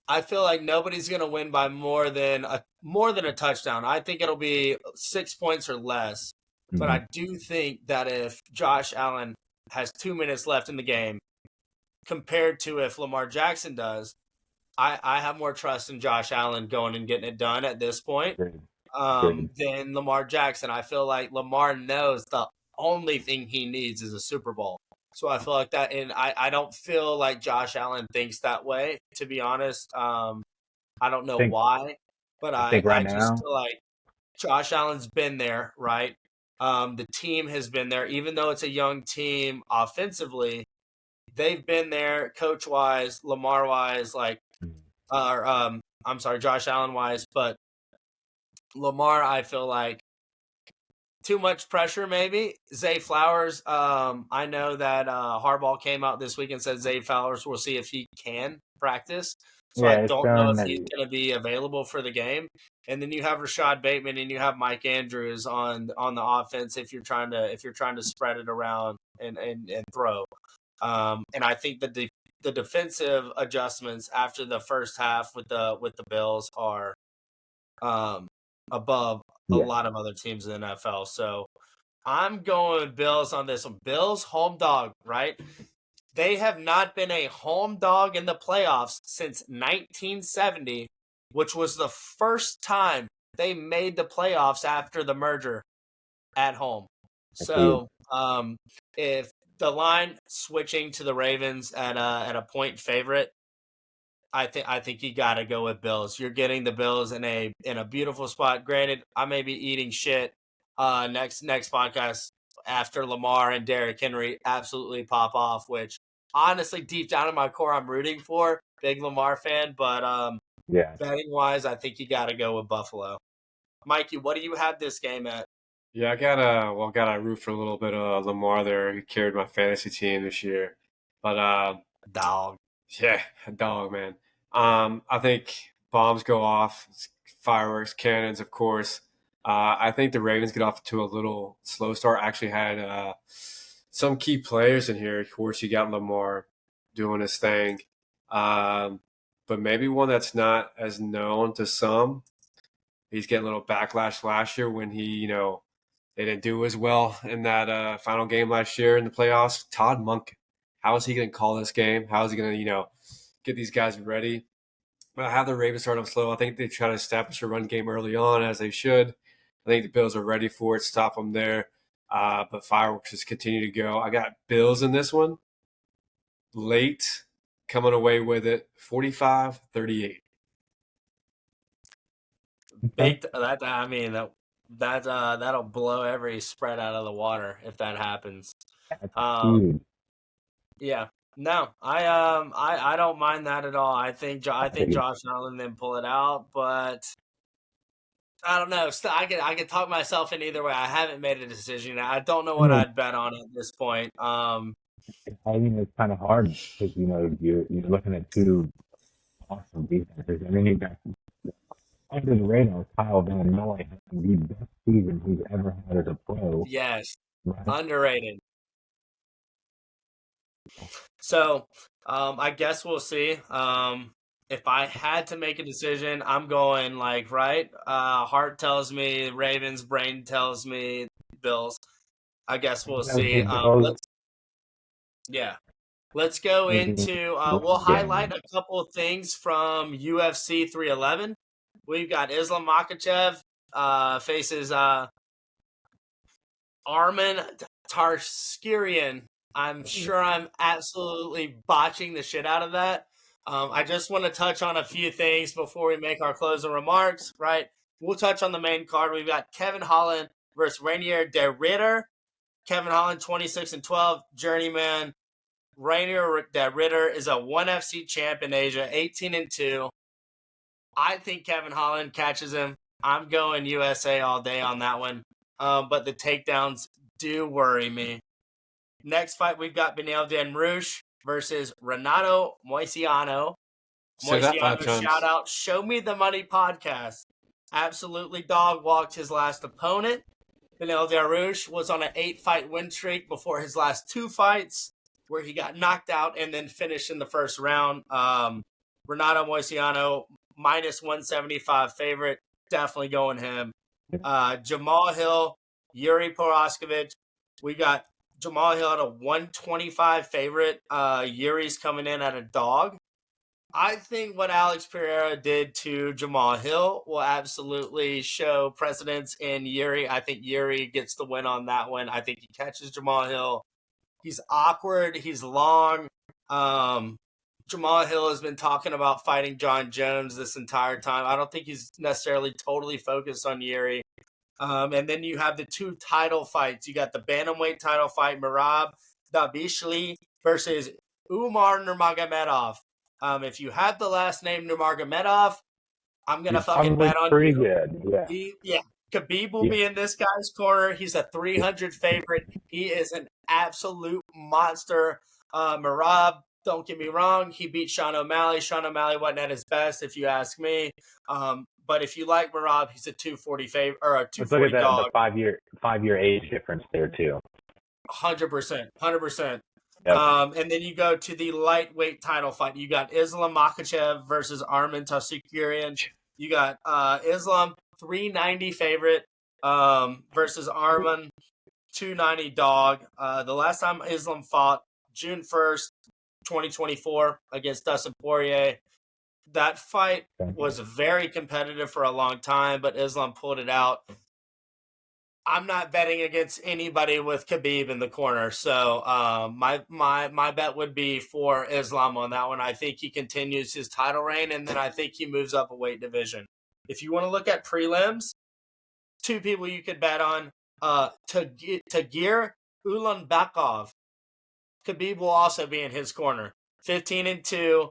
I feel like nobody's going to win by more than a touchdown. I think it'll be 6 points or less. Mm-hmm. But I do think that if Josh Allen has 2 minutes left in the game, compared to if Lamar Jackson does, I have more trust in Josh Allen going and getting it done at this point than Lamar Jackson. I feel like Lamar knows the only thing he needs is a Super Bowl. So I feel like that, and I don't feel like Josh Allen thinks that way, to be honest. I don't know why, but I just feel like Josh Allen's been there, right? The team has been there, even though it's a young team offensively. They've been there, coach-wise, Lamar-wise, Josh Allen-wise, but Lamar, I feel like too much pressure, maybe. Zay Flowers, I know that Harbaugh came out this week and said Zay Flowers, we'll see if he can practice. So I don't know if he's going to be available for the game. And then you have Rashad Bateman and you have Mike Andrews on the offense if you're trying to spread it around and throw. And I think that the defensive adjustments after the first half with the Bills are above a lot of other teams in the NFL. So I'm going Bills on this one. Bills home dog, right? They have not been a home dog in the playoffs since 1970, which was the first time they made the playoffs after the merger at home. So if the line switching to the Ravens at a point favorite, I think you got to go with Bills. You're getting the Bills in a beautiful spot. Granted, I may be eating shit next podcast after Lamar and Derrick Henry absolutely pop off, which honestly deep down in my core I'm rooting for. Big Lamar fan, but betting wise, I think you got to go with Buffalo. Mikey, what do you have this game at? Yeah, I gotta root for a little bit of Lamar there. He carried my fantasy team this year, but dog. Yeah, dog, man. I think bombs go off, fireworks, cannons, of course. I think the Ravens get off to a little slow start. Actually had some key players in here. Of course, you got Lamar doing his thing, but maybe one that's not as known to some. He's getting a little backlash last year when they didn't do as well in that final game last year in the playoffs. Todd Monken. How is he going to call this game? How is he going to, get these guys ready? But I have the Ravens start them slow. I think they try to establish a run game early on, as they should. I think the Bills are ready for it. Stop them there. But fireworks just continue to go. I got Bills in this one. Late, coming away with it, 45-38. That'll blow every spread out of the water if that happens. Yeah. No, I don't mind that at all. I think Josh Allen then pull it out, but I don't know. I can talk myself in either way. I haven't made a decision. I don't know what I'd bet on at this point. I mean, it's kind of hard because you're looking at two awesome defenses, and then you got under the radar Kyle Van Noy having the best season he's ever had as a pro. Yes, right? Underrated. So, I guess we'll see. If I had to make a decision, I'm going heart tells me Ravens, brain tells me Bills. I guess we'll see. Let's go into, we'll highlight a couple of things from UFC 311. We've got Islam Makhachev faces Arman Tarskirian. I'm sure I'm absolutely botching the shit out of that. I just want to touch on a few things before we make our closing remarks, right? We'll touch on the main card. We've got Kevin Holland versus Rainier de Ritter. Kevin Holland, 26-12, journeyman. Rainier de Ritter is a 1FC champ in Asia, 18-2. I think Kevin Holland catches him. I'm going USA all day on that one. But the takedowns do worry me. Next fight, we've got Beneil Dariush versus Renato Moicano. Moicano, shout out, Show Me the Money podcast. Absolutely dog walked his last opponent. Beneil Dariush was on an 8-fight win streak before his last 2 fights, where he got knocked out and then finished in the first round. Renato Moicano, minus 175 favorite. Definitely going him. Jamal Hill, Yuri Prochazka. We got Jamal Hill at a 125 favorite. Yuri's coming in at a dog. I think what Alex Pereira did to Jamal Hill will absolutely show precedence in Yuri. I think Yuri gets the win on that one. I think he catches Jamal Hill. He's awkward. He's long. Jamal Hill has been talking about fighting John Jones this entire time. I don't think he's necessarily totally focused on Yuri. And then you have the 2 title fights. You got the bantamweight title fight, Merab Dvalishvili versus Umar Nurmagomedov. If you have the last name Nurmagomedov, I'm going to fucking bet on pretty you. Good, yeah. Khabib will be in this guy's corner. He's a 300 favorite. He is an absolute monster. Merab, don't get me wrong, he beat Sean O'Malley. Sean O'Malley wasn't at his best, if you ask me. But if you like Merab, he's a 240 favorite or a 240 dog. Look at the 5-year age difference there too. 100%. Yep. And then you go to the lightweight title fight. You got Islam Makhachev versus Arman Tasukurian. You got Islam 390 favorite versus Arman 290 dog. The last time Islam fought, June 1st, 2024, against Dustin Poirier. That fight was very competitive for a long time, but Islam pulled it out. I'm not betting against anybody with Khabib in the corner, so my bet would be for Islam on that one. I think he continues his title reign, and then I think he moves up a weight division. If you want to look at prelims, two people you could bet on: Tagir Ulanbekov. Khabib will also be in his corner. 15-2.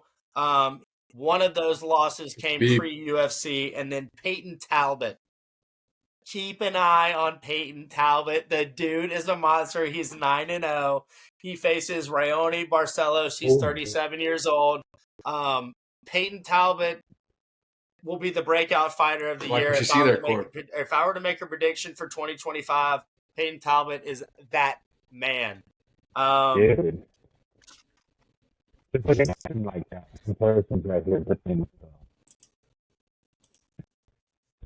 One of those losses came pre-UFC, and then Peyton Talbot. Keep an eye on Peyton Talbot. The dude is a monster. He's 9-0. He faces Raoni Barcelos. He's 37 years old. Peyton Talbot will be the breakout fighter of the year. If I were to make a prediction for 2025, Peyton Talbot is that man. Dude. Just looking at him like that, comparisons right here between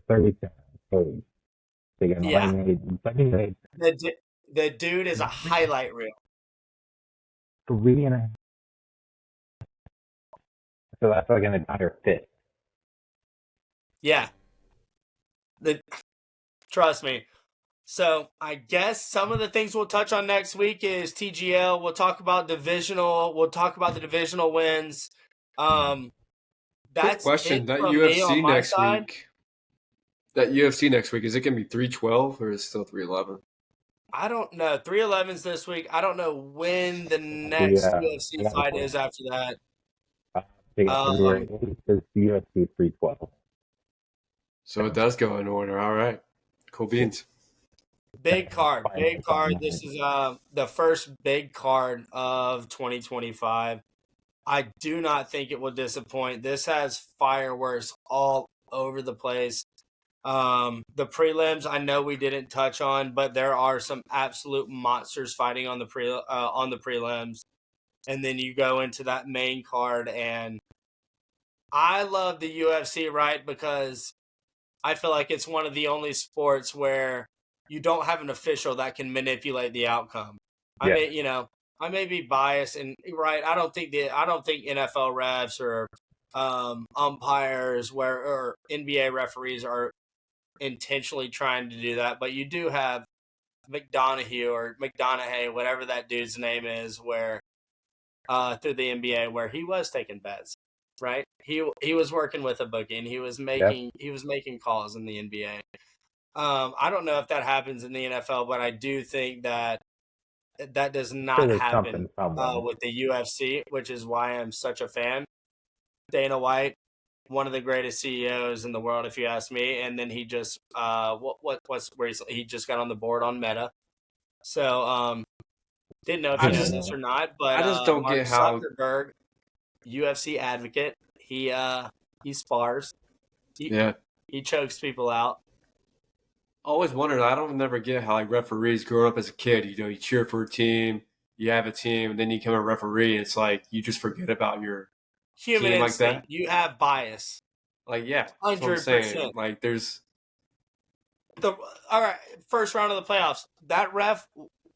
37, 30. Yeah. The dude is a highlight reel. 3.5. So that's like an entire fist. Yeah. Trust me. So I guess some of the things we'll touch on next week is TGL. We'll talk about divisional. We'll talk about the divisional wins. That's question. That UFC next week. That UFC next week, is it going to be 312 or is it still 311? I don't know. 311's this week. I don't know when the next UFC fight is after that. February 8th is UFC 312. So it does go in order. All right. Cool beans. Big card. This is the first big card of 2025. I do not think it will disappoint. This has fireworks all over the place. The prelims, I know we didn't touch on, but there are some absolute monsters fighting on the prelims. And then you go into that main card, and I love the UFC, right? Because I feel like it's one of the only sports where you don't have an official that can manipulate the outcome. Yeah. I may be biased, and right, I don't think NFL refs or umpires or NBA referees are intentionally trying to do that, but you do have McDonough, whatever that dude's name is, where through the NBA, where he was taking bets, right? He was working with a bookie, and he was making calls in the NBA. I don't know if that happens in the NFL, but I do think that does not happen with the UFC, which is why I'm such a fan. Dana White, one of the greatest CEOs in the world, if you ask me. And then he just he just got on the board on Meta. So didn't know if you know this or not, but I just don't get how Zuckerberg, UFC advocate, he spars. He chokes people out. Always wondered. I don't never get how referees growing up as a kid. You cheer for a team, you have a team, and then you become a referee. And it's like you just forget about your human team instinct. like that. You have bias. 100%. That's what I'm saying. There's all right. First round of the playoffs. That ref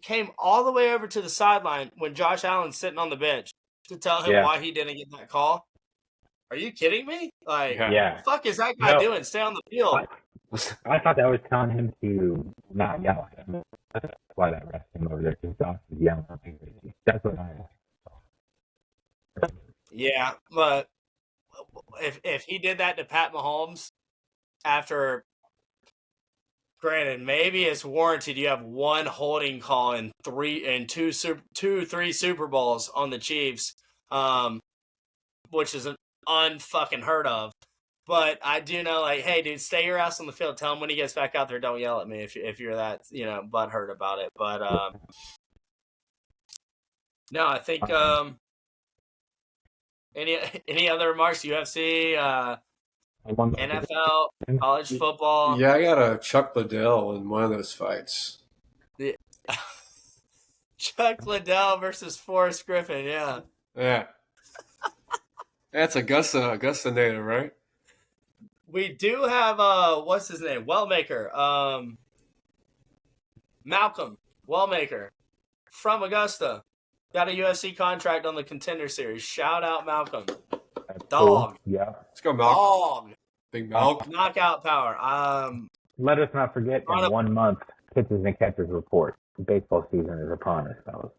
came all the way over to the sideline when Josh Allen's sitting on the bench to tell him why he didn't get that call. Are you kidding me? What the fuck is that guy doing? Stay on the field. I thought that was telling him to not yell at him. That's why that ref came over there, because Josh was yelling at him. That's what I thought. Yeah, but if he did that to Pat Mahomes after, granted, maybe it's warranted. You have one holding call in three Super Bowls on the Chiefs, which is an unfucking heard of. But I do know, hey, dude, stay your ass on the field. Tell him when he gets back out there, don't yell at me if you're that, butthurt about it. But no, I think any other remarks? UFC, NFL, college football. Yeah, I got a Chuck Liddell in one of those fights. Chuck Liddell versus Forrest Griffin. Yeah. Yeah. That's Augusta native, right? We do have what's his name? Wellmaker. Malcolm Wellmaker from Augusta. Got a UFC contract on the Contender Series. Shout out Malcolm. That's Dog. cool. Yeah. Let's go, Malcolm. Dog. Big Malcolm. Knockout power. Let us not forget in 1 month, pitchers and catchers report. Baseball season is upon us, fellas.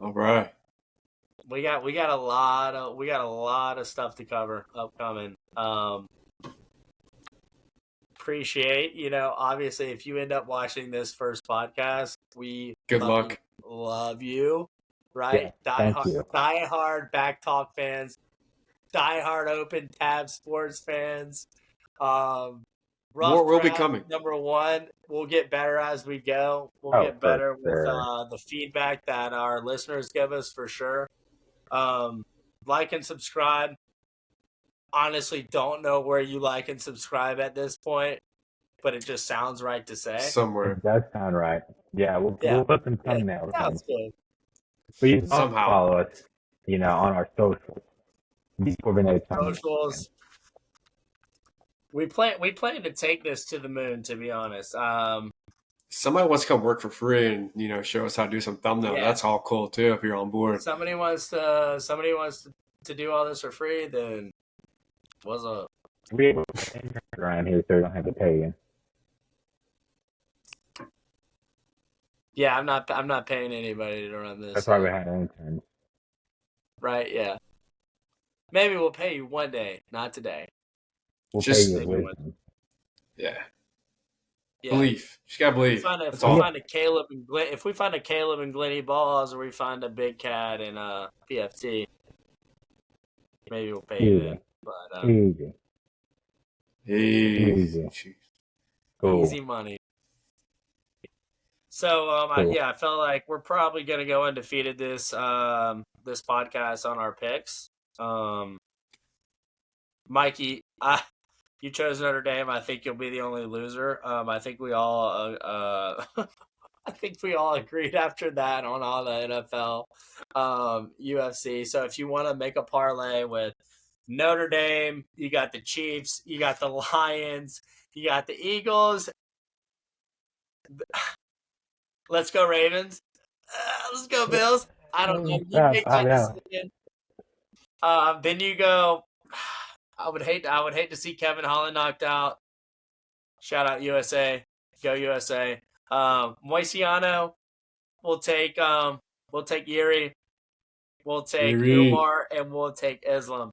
All right. We got a lot of stuff to cover upcoming. Appreciate, obviously if you end up watching this first podcast, we Good luck. Love you. Right? Yeah, thank you. Die hard Back Talk fans, die hard Open Tab Sports fans. We'll be coming. Number 1, we'll get better as we go. We'll get better with the feedback that our listeners give us for sure. Like and subscribe. Honestly, don't know where you like and subscribe at this point, but it just sounds right to say. Somewhere. It does sound right. Yeah, we'll put some thumbnails. Sounds good. But you can also follow us, on our socials. Socials. We plan to take this to the moon, to be honest. Somebody wants to come work for free and show us how to do some thumbnail. Yeah. That's all cool too if you're on board. Somebody wants to do all this for free, then what's up? We have around here, so we don't have to pay you. Yeah, I'm not paying anybody to run this. That's why we had interns. Right? Yeah. Maybe we'll pay you one day, not today. We'll Just pay you with wisdom. Yeah. Yeah. Belief. Just gotta believe. If we find a Caleb and Glenny Balls, or we find a Big Cat and PFT, maybe we'll pay you then. But, Easy. Cool. Easy money. So Cool. I felt like we're probably gonna go undefeated this podcast on our picks. Mikey, you chose Notre Dame. I think you'll be the only loser. I think we all agreed after that on all the NFL, UFC. So if you want to make a parlay with Notre Dame, you got the Chiefs, you got the Lions, you got the Eagles. Let's go Ravens. Let's go Bills. I don't know. You make that decision. Then you go. I would hate to see Kevin Holland knocked out. Shout out USA. Go USA. Moisiano. We'll take Yuri. We'll take Umar, and we'll take Islam.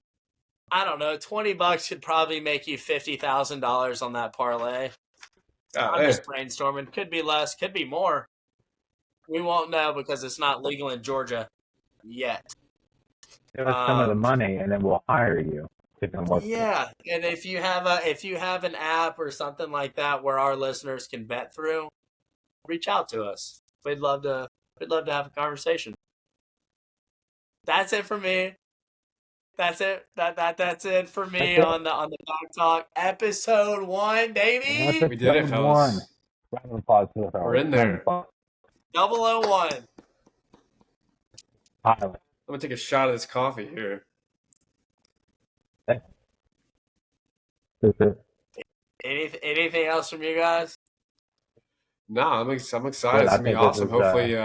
I don't know. $20 should probably make you $50,000 on that parlay. I'm just brainstorming. Could be less. Could be more. We won't know because it's not legal in Georgia yet. Give us some of the money, and then we'll hire you. Yeah, and if you have an app or something like that where our listeners can bet through, reach out to us. We'd love to have a conversation. That's it for me. That's it. That's it for me on the Dog Talk episode 1, baby. We did it, fellas. Round of applause for us. We're in there. 001. I'm gonna take a shot of this coffee here. Anything else from you guys? No, I'm excited. It's gonna be awesome. Hopefully,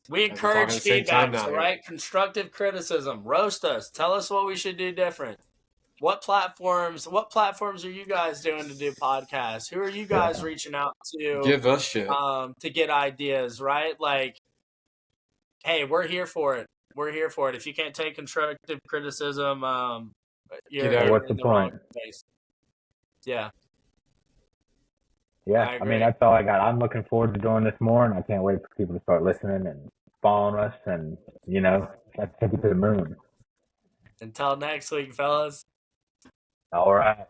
we encourage feedback, right? Constructive criticism. Roast us. Tell us what we should do different. What platforms are you guys doing to do podcasts? Who are you guys reaching out to? Give us shit. To get ideas, right? Like, hey, we're here for it. We're here for it. If you can't take constructive criticism, you're what's the point? Yeah. Yeah, I mean, that's all I got. I'm looking forward to doing this more, and I can't wait for people to start listening and following us, and, let's take it to the moon. Until next week, fellas. All right.